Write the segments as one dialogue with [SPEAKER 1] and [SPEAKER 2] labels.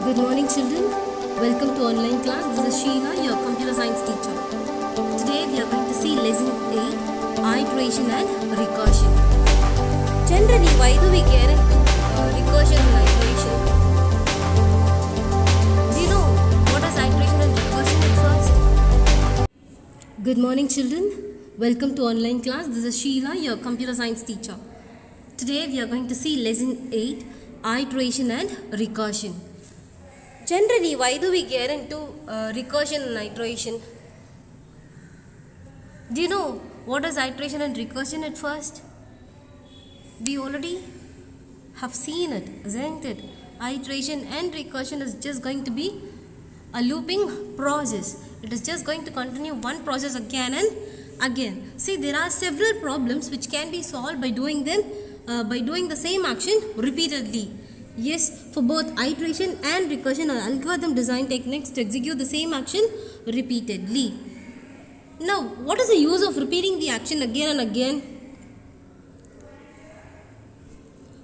[SPEAKER 1] Good morning, children. Welcome to online class. This is Sheila, your computer science teacher. Today we are going to see lesson 8, iteration and recursion. Generally, why do we get into recursion and iteration? Do you know what is iteration and recursion at first? Good morning, children. Welcome to online class. This is Sheila, your computer science teacher. Today we are going to see lesson 8, iteration and recursion. Generally, why do we get into recursion and iteration? Do you know what is iteration and recursion at first? We already have seen it, isn't it? Iteration and recursion is just going to be a looping process. It is just going to continue one process again and again. See, there are several problems which can be solved by doing the same action repeatedly. Yes, for both iteration and recursion are algorithm design techniques to execute the same action repeatedly. Now, what is the use of repeating the action again and again?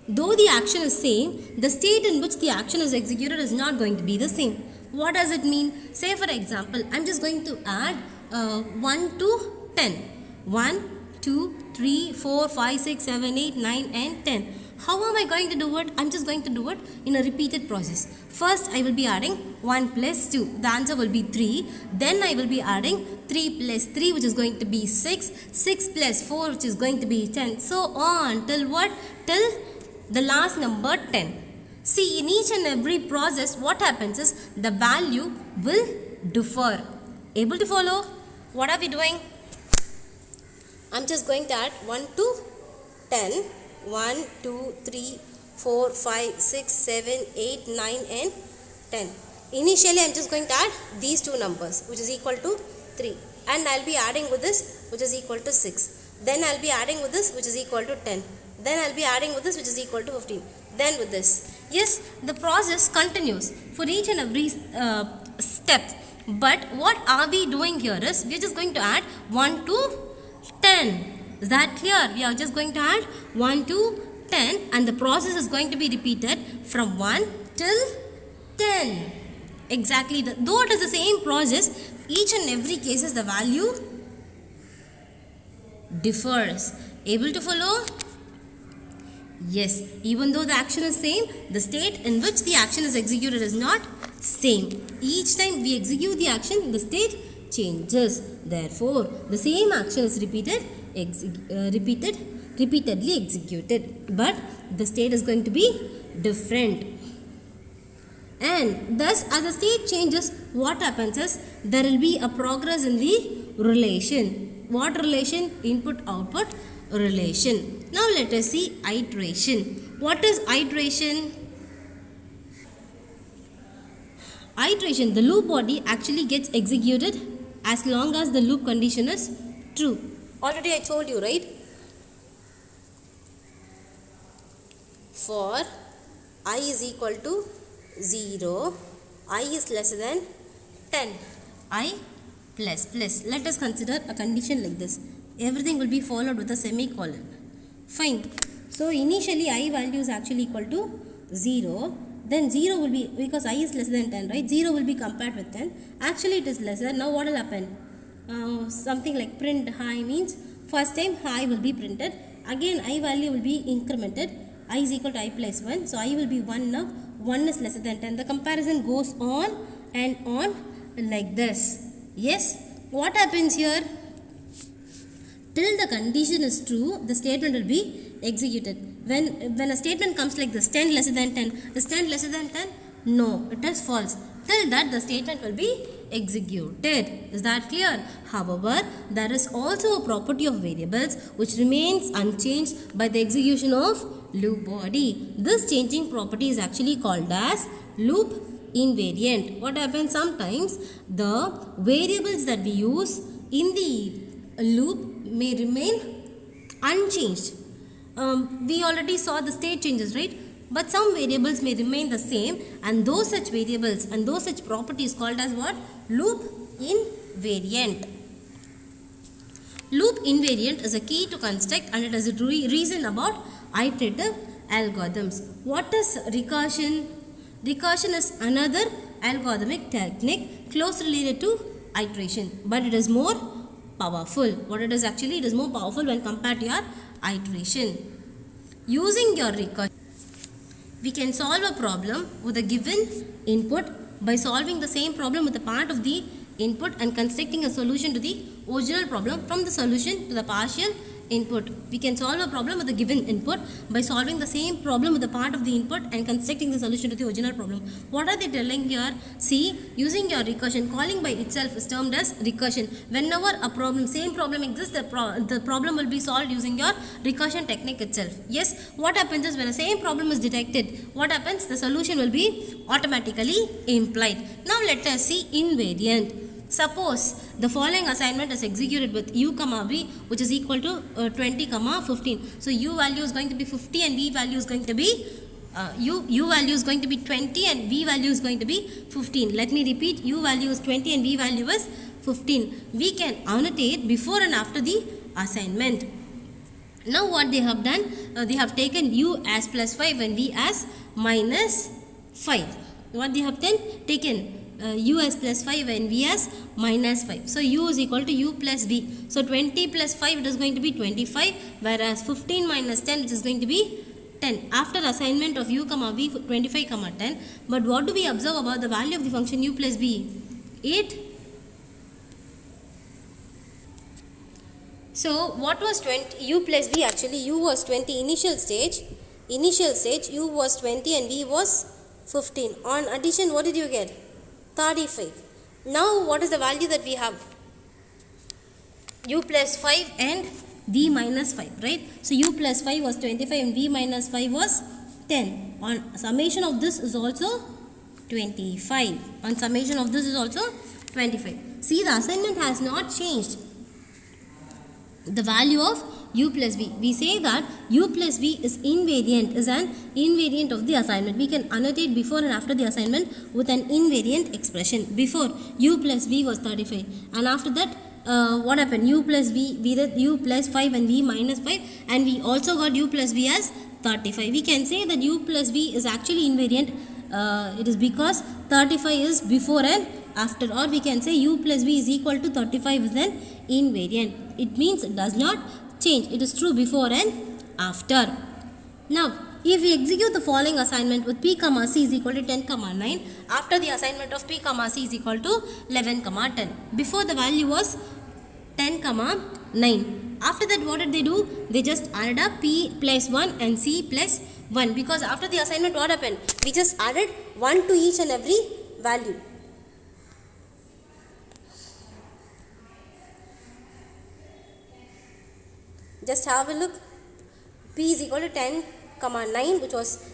[SPEAKER 1] Though the action is same, the state in which the action is executed is not going to be the same. What does it mean? Say for example, I'm just going to add 1 to 10. 1, 2, 3, 4, 5, 6, 7, 8, 9 and 10. How am I going to do it? I'm just going to do it in a repeated process. First, I will be adding 1 plus 2. The answer will be 3. Then I will be adding 3 plus 3, which is going to be 6. 6 plus 4, which is going to be 10. So on till what? Till the last number 10. See, in each and every process, what happens is the value will differ. Able to follow? What are we doing? I'm just going to add 1 to 10. 1, 2, 3, 4, 5, 6, 7, 8, 9 and 10. Initially, I am just going to add these two numbers, which is equal to 3. And I will be adding with this, which is equal to 6. Then I will be adding with this, which is equal to 10. Then I will be adding with this, which is equal to 15. Then with this. Yes, the process continues for each and every step. But what are we doing here is, we are just going to add 1 to 10. Is that clear? We are just going to add 1 to 10 and the process is going to be repeated from 1 till 10. Exactly. Though it is the same process, each and every case is the value differs. Able to follow? Yes. Even though the action is same, the state in which the action is executed is not same. Each time we execute the action, the state changes. Therefore, the same action is repeatedly executed, but the state is going to be different. And thus, as the state changes, what happens is there will be a progress in the relation. What relation? Input-output relation. Now let us see iteration. What is iteration? Iteration, the loop body actually gets executed as long as the loop condition is true. Already I told you, right? For I is equal to 0, I is less than 10, I plus. Let us consider a condition like this. Everything will be followed with a semicolon. Fine. So initially I value is actually equal to 0. Then 0 will be, because I is less than 10, right? 0 will be compared with 10. Actually it is lesser. Now what will happen? Something like print high means first time high will be printed. Again I value will be incremented. I is equal to I plus 1. So I will be 1 now. 1 is lesser than 10. The comparison goes on and on like this. Yes. What happens here? Till the condition is true, the statement will be executed. When a statement comes like this, 10 lesser than 10, is 10 lesser than 10? No, it is false. Till that the statement will be executed. Is that clear? However, there is also a property of variables which remains unchanged by the execution of loop body. This changing property is actually called as loop invariant. What happens? Sometimes the variables that we use in the loop may remain unchanged. We already saw the state changes, right? But some variables may remain the same, and those such variables and those such properties called as what? Loop invariant. Loop invariant is a key to construct, and it is a reason about iterative algorithms. What is recursion? Recursion is another algorithmic technique close related to iteration, but it is more powerful. What it is actually, it is more powerful when compared to your iteration. Using your recursion, we can solve a problem with a given input by solving the same problem with a part of the input and constructing a solution to the original problem from the solution to the partial input. We can solve a problem with a given input by solving the same problem with a part of the input and constructing the solution to the original problem. What are they telling here? See, using your recursion, calling by itself is termed as recursion. Whenever a problem, same problem exists, the problem will be solved using your recursion technique itself. Yes, what happens is when the same problem is detected, what happens? The solution will be automatically implied. Now let us see invariant. Suppose the following assignment is executed with u comma v, which is equal to 20 comma 15. So u value is going to be 50 and v value is going to be u value is going to be 20 and v value is going to be 15. Let me repeat, u value is 20 and v value is 15. We can annotate before and after the assignment. Now what they have done, they have taken u as plus 5 and v as minus 5. What they have then taken u as plus 5 and v as minus 5. So u is equal to u plus v. So 20 plus 5, it is going to be 25, whereas 15 minus 10, which is going to be 10. After assignment of u comma v, 25 comma 10. But what do we observe about the value of the function u plus v? 8. So what was 20? U plus v, actually u was 20 initial stage. U was 20 and v was 15. On addition, what did you get? 35. Now what is the value that we have? U plus 5 and v minus 5, right? So u plus 5 was 25 and v minus 5 was 10. On summation of this is also 25. On summation of this is also 25. See, the assignment has not changed the value of u plus v. We say that u plus v is invariant, is an invariant of the assignment. We can annotate before and after the assignment with an invariant expression. Before, u plus v was 35 and after that what happened? U plus v, we did u plus 5 and v minus 5, and we also got u plus v as 35. We can say that u plus v is actually invariant. It is because 35 is before and after, or we can say u plus v is equal to 35 is an invariant. It means it does not change. It is true before and after. Now, if we execute the following assignment with p comma c is equal to 10 comma 9, after the assignment of p comma c is equal to 11 comma 10. Before, the value was 10 comma 9. After that, what did they do? They just added up p plus 1 and c plus 1, because after the assignment, what happened? We just added 1 to each and every value. Just have a look. P is equal to 10 comma 9, which was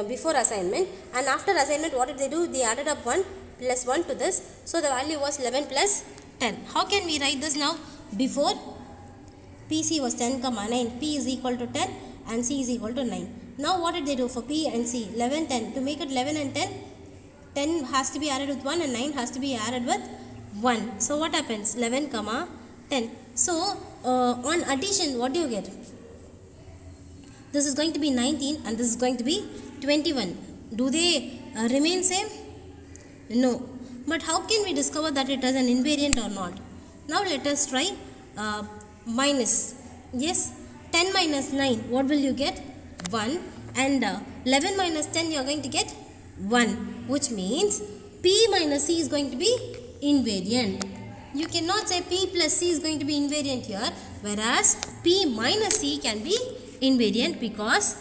[SPEAKER 1] before assignment, and after assignment, what did they do? They added up 1 plus 1 to this, so the value was 11 plus 10. How can we write this now? Before, PC was 10 comma 9, P is equal to 10 and C is equal to 9. Now what did they do for P and C? 11, 10. To make it 11 and 10, 10 has to be added with 1 and 9 has to be added with 1. So what happens? 11 comma 10. So on addition, what do you get? This is going to be 19 and this is going to be 21. Do they remain same? No. But how can we discover that it is an invariant or not? Now let us try minus. Yes, 10 minus 9, what will you get? 1. And 11 minus 10, you are going to get 1. Which means P minus C is going to be invariant. You cannot say P plus C is going to be invariant here, whereas P minus C can be invariant because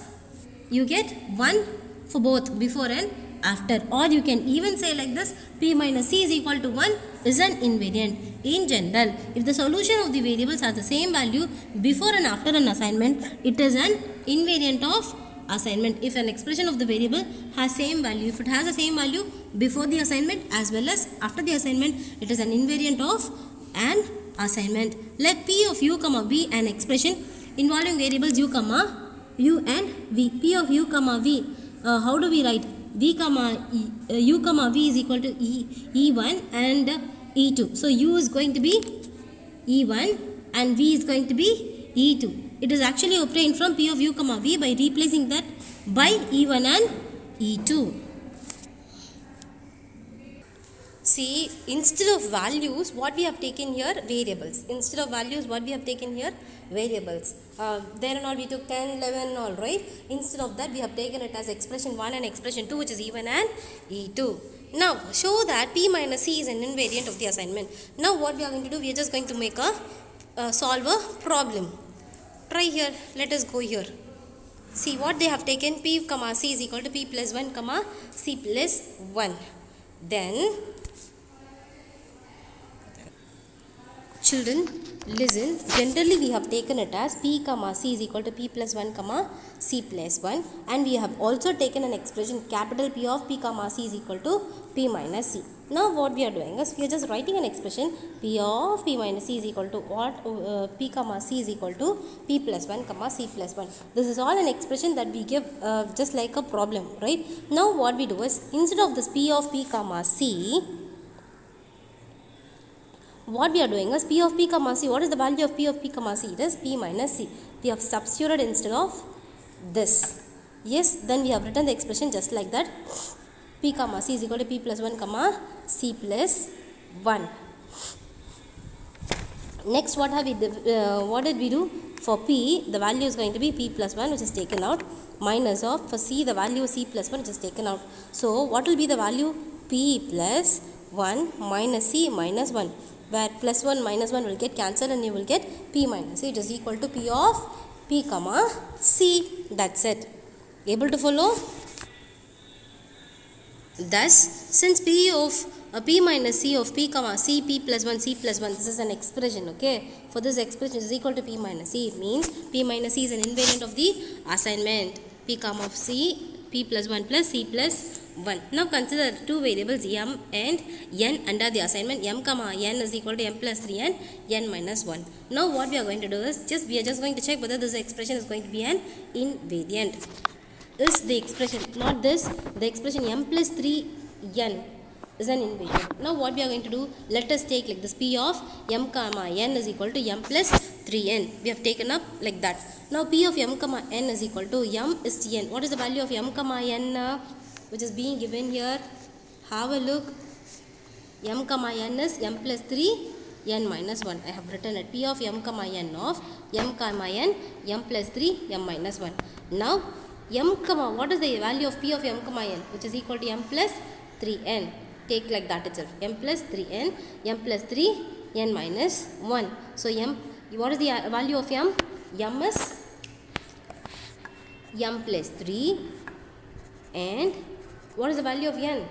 [SPEAKER 1] you get 1 for both before and after. Or you can even say like this, P minus C is equal to 1 is an invariant. In general, if the solution of the variables has the same value before and after an assignment, it is an invariant of assignment. If an expression of the variable has same value, if it has the same value before the assignment as well as after the assignment, it is an invariant of an assignment. Let P of u comma v an expression involving variables u and v. P of u comma v, how do we write? V comma u comma v is equal to e1 and e2. So u is going to be e1 and v is going to be e2. It is actually obtained from P of u comma v by replacing that by e1 and e2. See, instead of values, what we have taken here, variables. Instead of values, what we have taken here, variables. There and all we took 10, 11 all, right? Instead of that, we have taken it as expression 1 and expression 2, which is E1 and E2. Now, show that P minus C is an invariant of the assignment. Now, what we are going to do, we are just going to make a solve a problem. Try here. Let us go here. See what they have taken, P comma C is equal to P plus 1 comma C plus 1. Then, children, listen. Generally, we have taken it as P comma C is equal to P plus 1 comma C plus 1. And we have also taken an expression capital P of P comma C is equal to P minus C. Now, what we are doing is we are just writing an expression P of P minus C is equal to what? P comma C is equal to P plus 1 comma C plus 1. This is all an expression that we give just like a problem, right? Now, what we do is instead of this P of P comma C, what we are doing is P of P comma C. What is the value of P of P comma C? It is P minus C. We have substituted instead of this. Yes, then we have written the expression just like that. P comma C is equal to P plus 1 comma C plus 1. Next, what did we do? For P, the value is going to be P plus 1, which is taken out, minus of, for C, the value is C plus 1, which is taken out. So, what will be the value? P plus 1 minus C minus 1. Where plus 1 minus 1 will get cancelled and you will get P minus C, which is equal to P of P comma C. That's it. Able to follow? Thus, since P of P minus C of P comma C, P plus 1, C plus 1, this is an expression, okay? For this expression is equal to P minus C. It means P minus C is an invariant of the assignment. P comma of C, P plus 1 plus C plus 1. Now consider two variables m and n under the assignment. M comma n is equal to m plus 3 and n minus 1. Now what we are going to do is we are just going to check whether this expression is going to be an invariant. Is the expression, not this, the expression m plus 3n is an invariant. Now what we are going to do, let us take like this P of m comma n is equal to m plus 3n. We have taken up like that. Now P of m comma n is equal to m is tn. What is the value of m comma n which is being given here? Have a look. M comma n is m plus 3 n minus 1. I have written it. P of m comma n of m comma n m plus 3 m minus 1. Now m comma, what is the value of P of m comma n, which is equal to m plus 3n. Take like that itself. M plus 3n, m plus 3 n minus 1. So m, what is the value of m? M is m plus 3 and what is the value of n?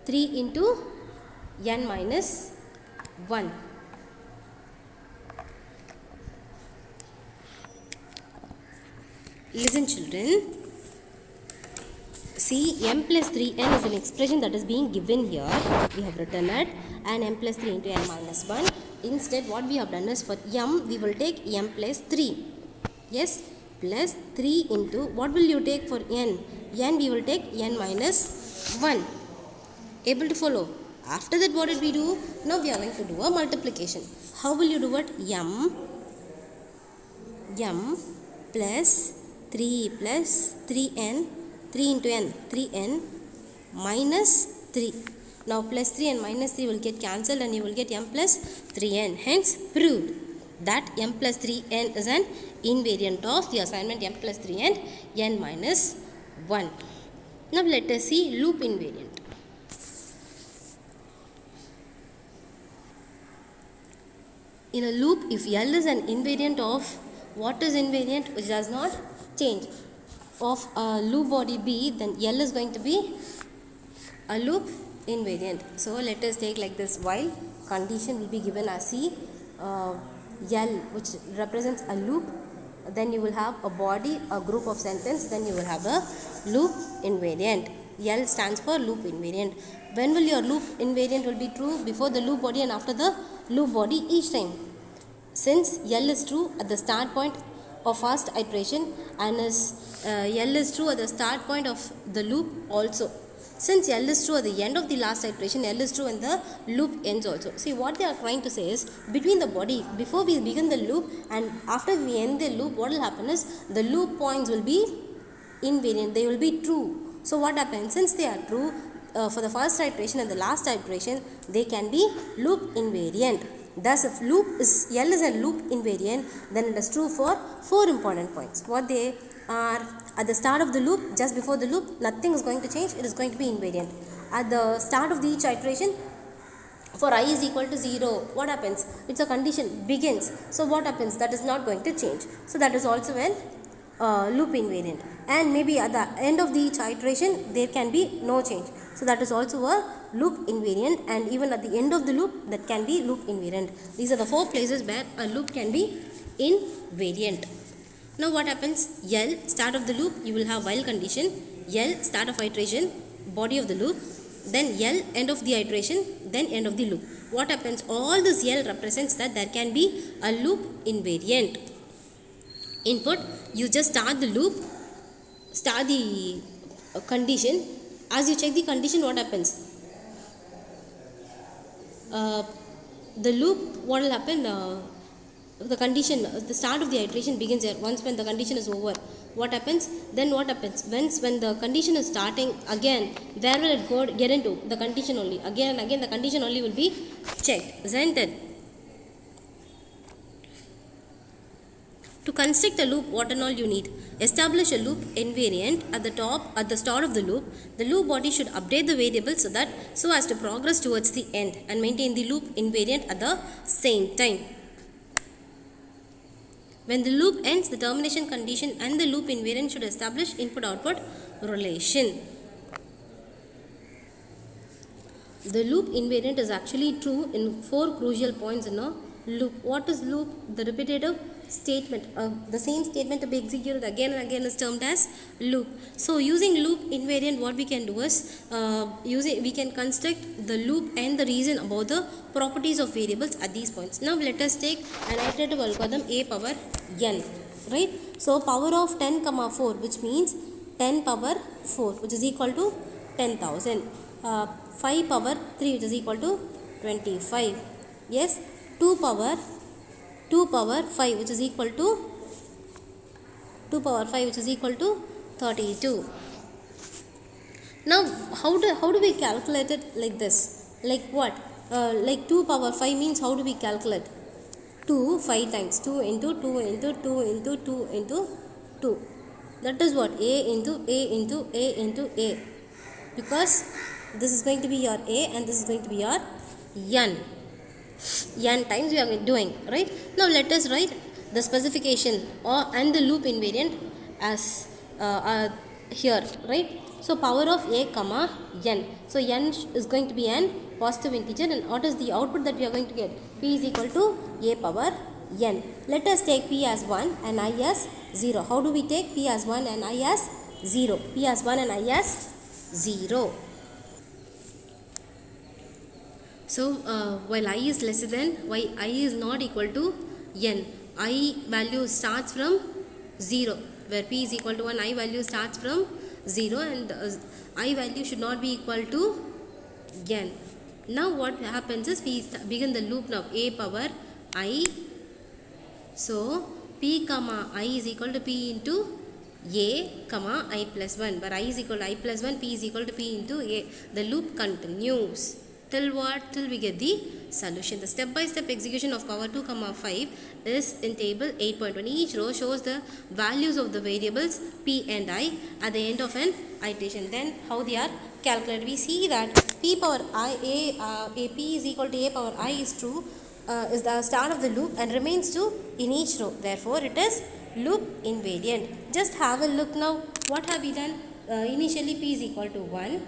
[SPEAKER 1] 3 into n minus 1. Listen children, see m plus 3n is an expression that is being given here. We have written it and m plus 3 into n minus 1. Instead what we have done is for m we will take m plus 3. Yes, plus 3 into, what will you take for n? N we will take n minus 1. Able to follow? After that what did we do? Now we are going to do a multiplication. How will you do it? M plus 3 plus 3n, 3 into n, 3n minus 3. Now plus 3 and minus 3 will get cancelled and you will get m plus 3n. Hence proved that m plus 3n is an invariant of the assignment m plus 3 and n minus 1. Now let us see loop invariant. In a loop, if L is an invariant of, what is invariant? Which does not change, of a loop body B, then L is going to be a loop invariant. So let us take like this, while condition will be given as C, L, which represents a loop, then you will have a body, a group of sentence, then you will have a loop invariant. L stands for loop invariant. When will your loop invariant will be true? Before the loop body and after the loop body each time. Since L is true at the start point of first iteration and L is true at the start point of the loop also. Since L is true at the end of the last iteration, L is true when the loop ends also. See, what they are trying to say is, between the body, before we begin the loop and after we end the loop, what will happen is, the loop points will be invariant, they will be true. So what happens? Since they are true for the first iteration and the last iteration, they can be loop invariant. Thus, if L is a loop invariant, then it is true for 4 important points. What they are: at the start of the loop, just before the loop, nothing is going to change, it is going to be invariant. At the start of each iteration, for I is equal to 0, what happens? It's a condition, begins. So what happens? That is not going to change. So that is also an loop invariant. And maybe at the end of each iteration, there can be no change. So that is also a loop invariant, and even at the end of the loop, that can be loop invariant. These are the 4 places where a loop can be invariant. Now what happens? L, start of the loop, you will have while condition. L, start of iteration, body of the loop. Then L, end of the iteration, then end of the loop. What happens? All this L represents that there can be a loop invariant. Input, you just start the loop, start the condition. As you check the condition, what happens? The loop, what will happen? The condition, the start of the iteration begins here. Once when the condition is over, what happens? Then what happens? When the condition is starting again, where will it go? Get into the condition only. Again and again, the condition only will be checked, isn't it? To construct a loop, what and all you need? Establish a loop invariant at the start of the loop. The loop body should update the variable so as to progress towards the end and maintain the loop invariant at the same time. When the loop ends, the termination condition and the loop invariant should establish input-output relation. The loop invariant is actually true in 4 crucial points in a loop. What is loop? The repetitive statement. The same statement to be executed again and again is termed as loop. So using loop invariant, what we can do is we can construct the loop and the reason about the properties of variables at these points. Now let us take an iterative algorithm a power n, right? So power of 10 comma 4, which means 10 power 4, which is equal to 10,000. 5 power 3, which is equal to 25. Yes, 2 power 5, which is equal to 32. Now how do we calculate it like this? Like what? Like 2 power 5 means how do we calculate? 2 5 times 2 into 2 into 2 into 2 into 2. That is what? A into A into A into A. Because this is going to be your A and this is going to be your n. N times we are doing, right? Now let us write the specification and the loop invariant as here, right? So power of a comma n. So n is going to be an positive integer, and what is the output that we are going to get? P is equal to a power n. Let us take p as 1 and I as 0. How do we take p as 1 and I as 0? P as 1 and I as 0. So while I is lesser than, why I is not equal to n, I value starts from 0, where p is equal to 1, I value starts from 0, and I value should not be equal to n. Now what happens is we begin the loop now, a power I. So p comma I is equal to p into a comma I plus 1, where I is equal to I plus 1, p is equal to p into a. The loop continues. Till what? Till we get the solution. The step-by-step execution of power 2 comma 5 is in table 8.1. Each row shows the values of the variables p and I at the end of an iteration. Then how they are calculated? We see that p power I a p is equal to a power I is true, is the start of the loop and remains true in each row. Therefore, it is loop invariant. Just have a look now. What have we done? Initially p is equal to 1.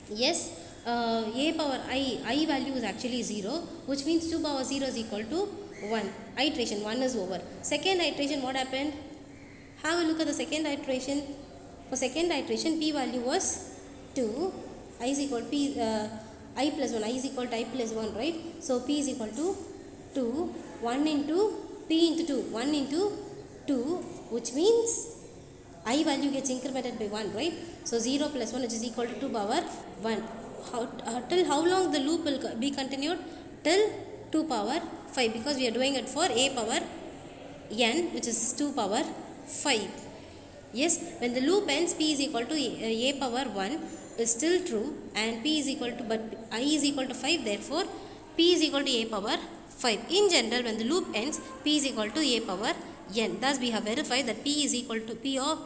[SPEAKER 1] Yes. A power I value is actually 0, which means 2 power 0 is equal to 1. Iteration 1 is over. Second iteration, what happened? Have a look at the second iteration. For second iteration, p value was 2. I is equal to p, I plus 1. I is equal to I plus 1, right? So p is equal to 2. 1 into p into 2. 1 into 2, which means I value gets incremented by 1, right? So 0 plus 1, which is equal to 2 power 1. Till how long the loop will be continued? Till 2 power 5, because we are doing it for a power n, which is 2 power 5. Yes, when the loop ends, p is equal to a power 1 is still true, and p is equal to, but I is equal to 5, therefore p is equal to a power 5. In general, when the loop ends, p is equal to a power n. Thus, we have verified that p is equal to p of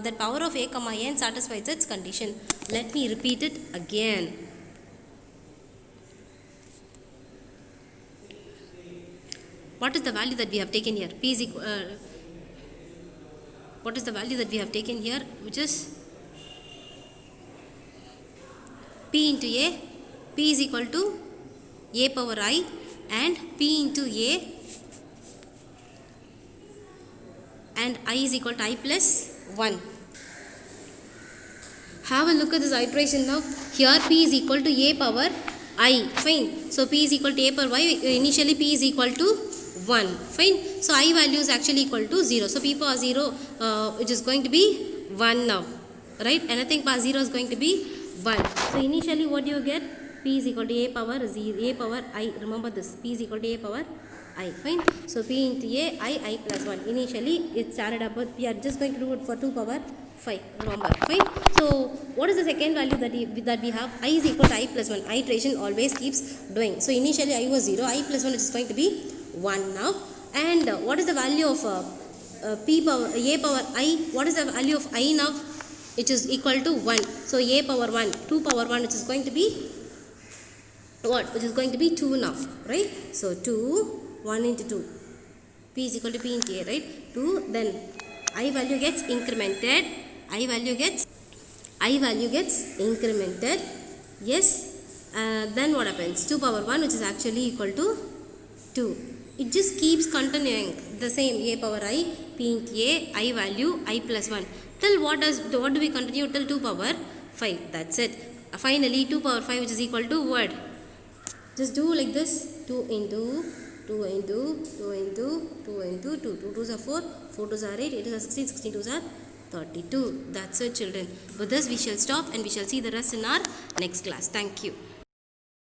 [SPEAKER 1] the power of a comma n satisfies its condition. Let me repeat it again. What is the value that we have taken here? P is equal. What is the value that we have taken here, which is p into a, p is equal to a power I, and p into a, and I is equal to I plus 1. Have a look at this iteration now. Here p is equal to a power I, fine. So p is equal to a power y, initially p is equal to 1, fine. So I value is actually equal to 0. So p power 0, which is going to be 1 now, right? Anything past 0 is going to be 1. So initially what do you get? P is equal to a power 0, a power I. Remember this, p is equal to a power I, fine. So p into a, I plus 1. Initially it started up with, we are just going to do it for 2 power 5, remember, fine. So what is the second value that we have? I is equal to I plus 1. Iteration always keeps doing. So initially I was 0, I plus 1 is going to be 1 now. And what is the value of p power a power I? What is the value of I now? It is equal to 1. So a power 1, 2 power 1, which is going to be what? Which is going to be 2 now, right? So 2, 1 into 2. P is equal to p into a, right? 2, then I value gets incremented. I value gets incremented. Yes. Then what happens? 2 power 1, which is actually equal to 2. It just keeps continuing the same, a power I, p into a, I value, I plus 1. Till what do we continue? Till 2 power 5. That's it. Finally 2 power 5, which is equal to what? Just do like this. 2 into 2 into 2 into 2 into 2. 2 2s are 4, 4 2s are 8, 8 2s are 16, 16 2s are 32. That's it, children. With this we shall stop and we shall see the rest in our next class. Thank you.